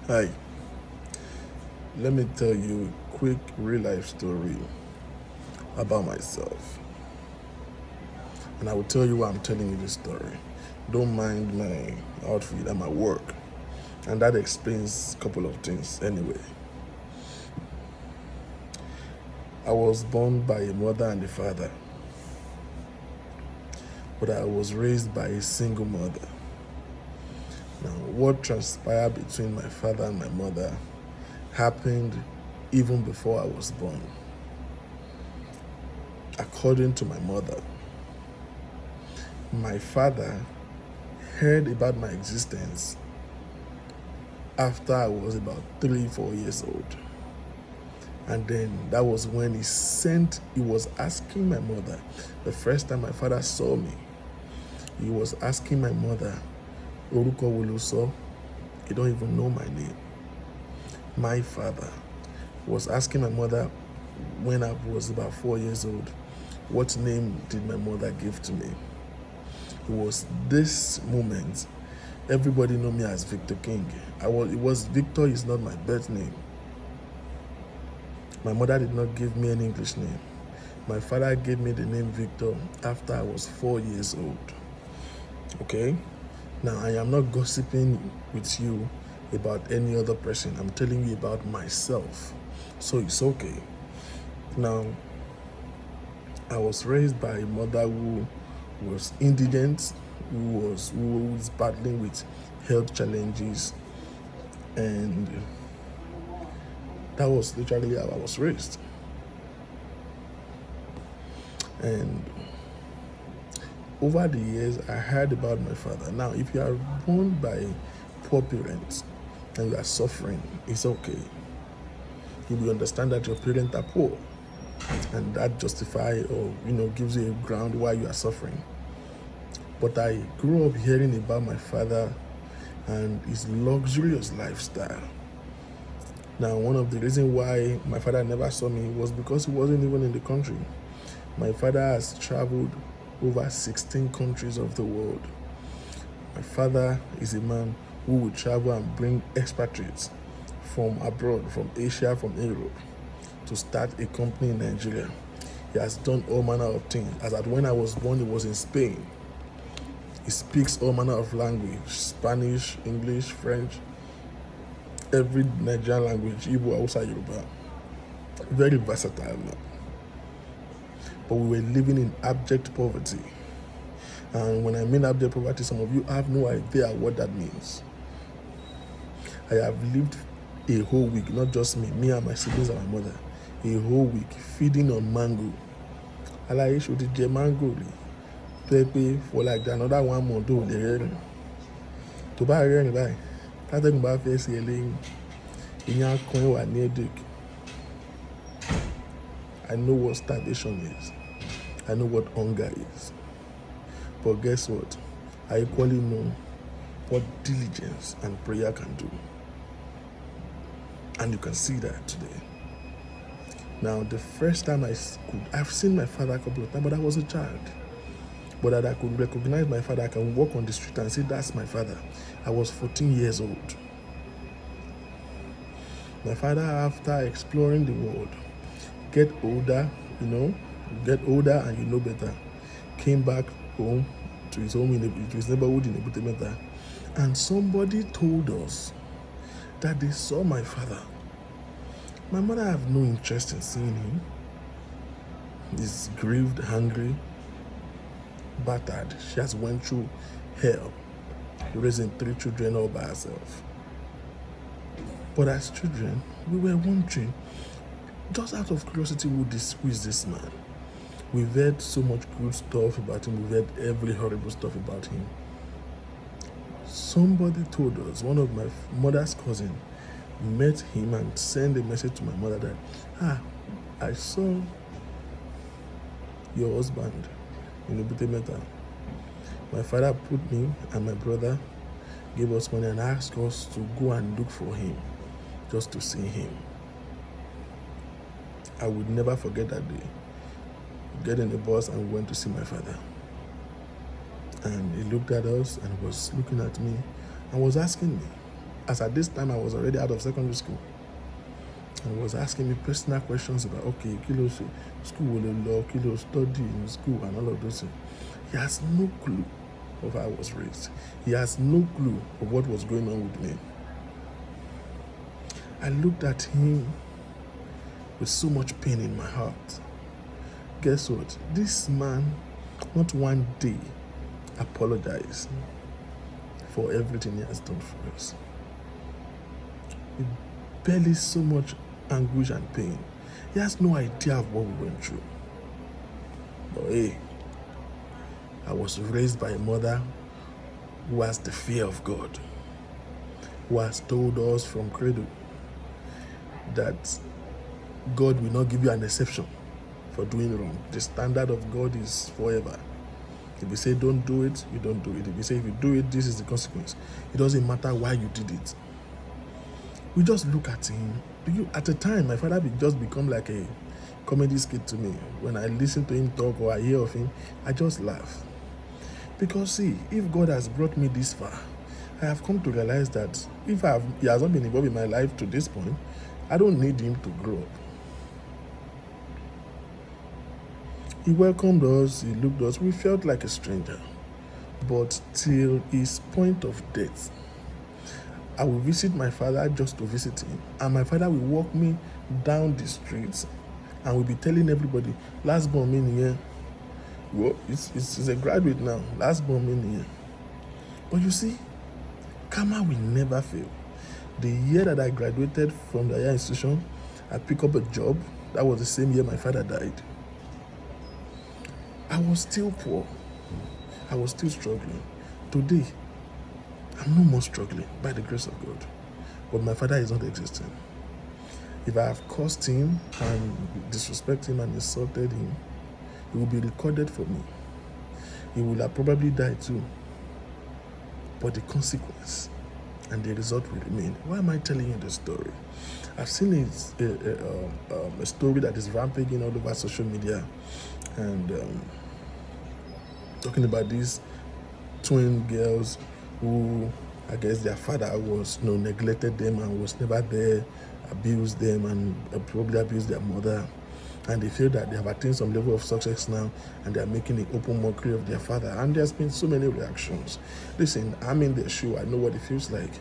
Hi, let me tell you a quick real life story about myself. And I will tell you why I'm telling you this story. Don't mind my outfit and my work. And that explains a couple of things anyway. I was born by a mother and a father, but I was raised by a single mother. Now, what transpired between my father and my mother happened even before I was born. According to my mother, my father heard about my existence after I was about 3-4 years old. And then that was when he was asking my mother, the first time my father saw me, he was asking my mother, Oruko Wuluso, you don't even know my name. My father was asking my mother when I was about 4 years old, what name did my mother give to me? It was this moment. Everybody know me as Victor King. Victor is not my birth name. My mother did not give me an English name. My father gave me the name Victor after I was 4 years old. Okay? Now, I am not gossiping with you about any other person. I'm telling you about myself. So it's okay. Now, I was raised by a mother who was indigent, who was battling with health challenges, and that was literally how I was raised. And over the years, I heard about my father. Now, if you are born by poor parents and you are suffering, it's okay. You will understand that your parents are poor, and that justifies or gives you a ground why you are suffering. But I grew up hearing about my father and his luxurious lifestyle. Now, one of the reasons why my father never saw me was because he wasn't even in the country. My father has traveled over 16 countries of the world. My father is a man who will travel and bring expatriates from abroad, from Asia, from Europe, to start a company in Nigeria. He has done all manner of things. As at when I was born, he was in Spain. He speaks all manner of language, Spanish, English, French, every Nigerian language, Igbo, Hausa, Yoruba. Very versatile man. But we were living in abject poverty. And when I mean abject poverty, some of you have no idea what that means. I have lived a whole week, not just me and my siblings and my mother, a whole week feeding on mango. Alaye should jẹ mango rí. For like another 1 month ó lè rẹ́rìn. Tó bá rẹ́rìn báyìí, látẹ̀gùn bá fẹ́ sí eléyìn, ìyẹn kan wà ní headache. I know what starvation is. I know what hunger is. But guess what? I equally know what diligence and prayer can do. And you can see that today. Now, the first time I've seen my father a couple of times, but I was a child. But that I could recognize my father, I can walk on the street and say, that's my father. I was 14 years old. My father, after exploring the world, get older and you know better, came back home to his home to his neighborhood in Ebutemeta, and somebody told us that they saw my father. My mother have no interest in seeing him. He's grieved, hungry, battered. She has went through hell, raising 3 children all by herself. But as children, we were wondering, just out of curiosity, who is this man? We've heard so much good stuff about him. We've heard every horrible stuff about him. Somebody told us, one of my mother's cousins met him and sent a message to my mother that, I saw your husband in Ebutemeta. My father put me and my brother, gave us money and asked us to go and look for him, just to see him. I would never forget that day. Get in the bus and we went to see my father. And he looked at us and was looking at me and was asking me, as at this time I was already out of secondary school, and was asking me personal questions about, okay, kilo school will law, kilo study in school and all of those things. He has no clue of how I was raised. He has no clue of what was going on with me. I looked at him with so much pain in my heart. Guess what? This man, not one day, apologized for everything he has done for us. He barely so much anguish and pain. He has no idea of what we went through. But hey, I was raised by a mother who has the fear of God, who has told us from cradle that God will not give you an exception for doing wrong. The standard of God is forever. If you say don't do it, you don't do it. If you say if you do it, this is the consequence. It doesn't matter why you did it. We just look at him. At the time, my father just become like a comedy skit to me. When I listen to him talk or I hear of him, I just laugh. Because see, if God has brought me this far, I have come to realize that if he has not been involved in my life to this point, I don't need him to grow up. He welcomed us, he looked at us, we felt like a stranger. But till his point of death, I will visit my father just to visit him. And my father will walk me down the streets and will be telling everybody, last born in here. Well, it's a graduate now, last born in here. But you see, karma will never fail. The year that I graduated from the higher institution, I picked up a job. That was the same year my father died. I was still poor. I was still struggling. Today, I'm no more struggling by the grace of God. But my father is not existing. If I have cursed him and disrespected him and insulted him, it will be recorded for me. He will have probably died too. But the consequence and the result will remain. Why am I telling you this story? I've seen a story that is rampaging all over social media, and talking about these twin girls who, I guess their father was, neglected them and was never there, abused them, and probably abused their mother. And they feel that they have attained some level of success now, and they are making an open mockery of their father. And there's been so many reactions. Listen, I'm in their shoe. I know what it feels like.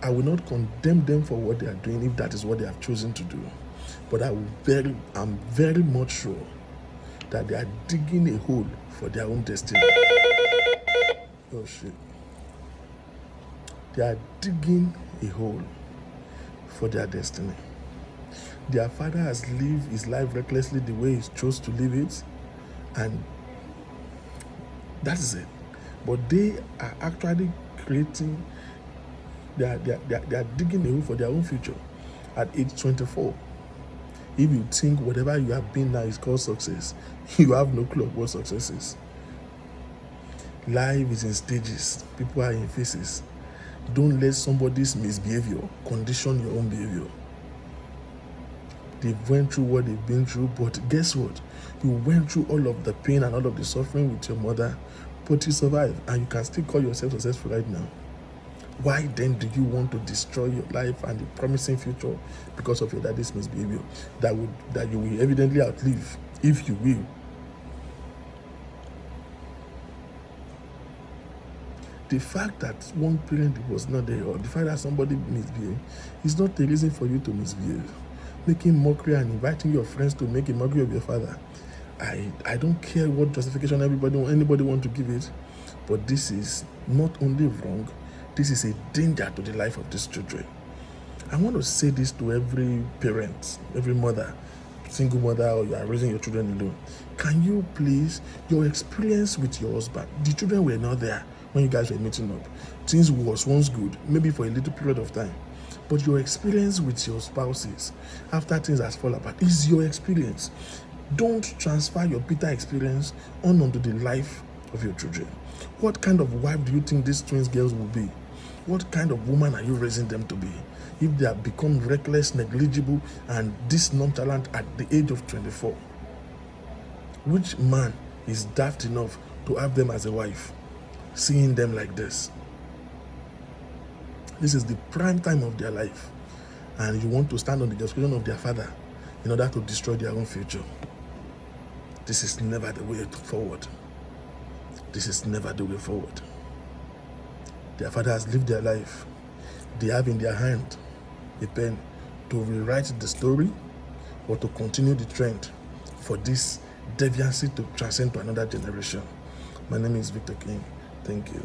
I will not condemn them for what they are doing if that is what they have chosen to do. But I'm very much sure that they are digging a hole for their own destiny. Oh shit. They are digging a hole for their destiny. Their father has lived his life recklessly the way he chose to live it, and that is it. But they are actually creating, they are digging a hole for their own future at age 24. If you think whatever you have been now is called success, you have no clue what success is. Life is in stages. People are in phases. Don't let somebody's misbehavior condition your own behavior. They've went through what they've been through, but guess what? You went through all of the pain and all of the suffering with your mother, but you survived, and you can still call yourself successful right now. Why then do you want to destroy your life and the promising future because of your daddy's misbehavior that you will evidently outlive, if you will? The fact that one parent was not there, or the fact that somebody misbehaved, is not the reason for you to misbehave. Making mockery and inviting your friends to make a mockery of your father, I don't care what justification anybody want to give it, but this is not only wrong, this is a danger to the life of these children. I want to say this to every parent, every mother, single mother, or you are raising your children alone. Can you please, your experience with your husband, the children were not there when you guys were meeting up. Things was once good, maybe for a little period of time. But your experience with your spouses after things has fallen apart is your experience. Don't transfer your bitter experience onto the life of your children. What kind of wife do you think these twins girls will be? What kind of woman are you raising them to be? If they have become reckless, negligible, and this nonchalant at the age of 24, which man is daft enough to have them as a wife, seeing them like this? This is the prime time of their life. And you want to stand on the justification of their father in order to destroy their own future. This is never the way forward. This is never the way forward. Their father has lived their life. They have in their hand a pen to rewrite the story or to continue the trend for this deviancy to transcend to another generation. My name is Victor King. Thank you.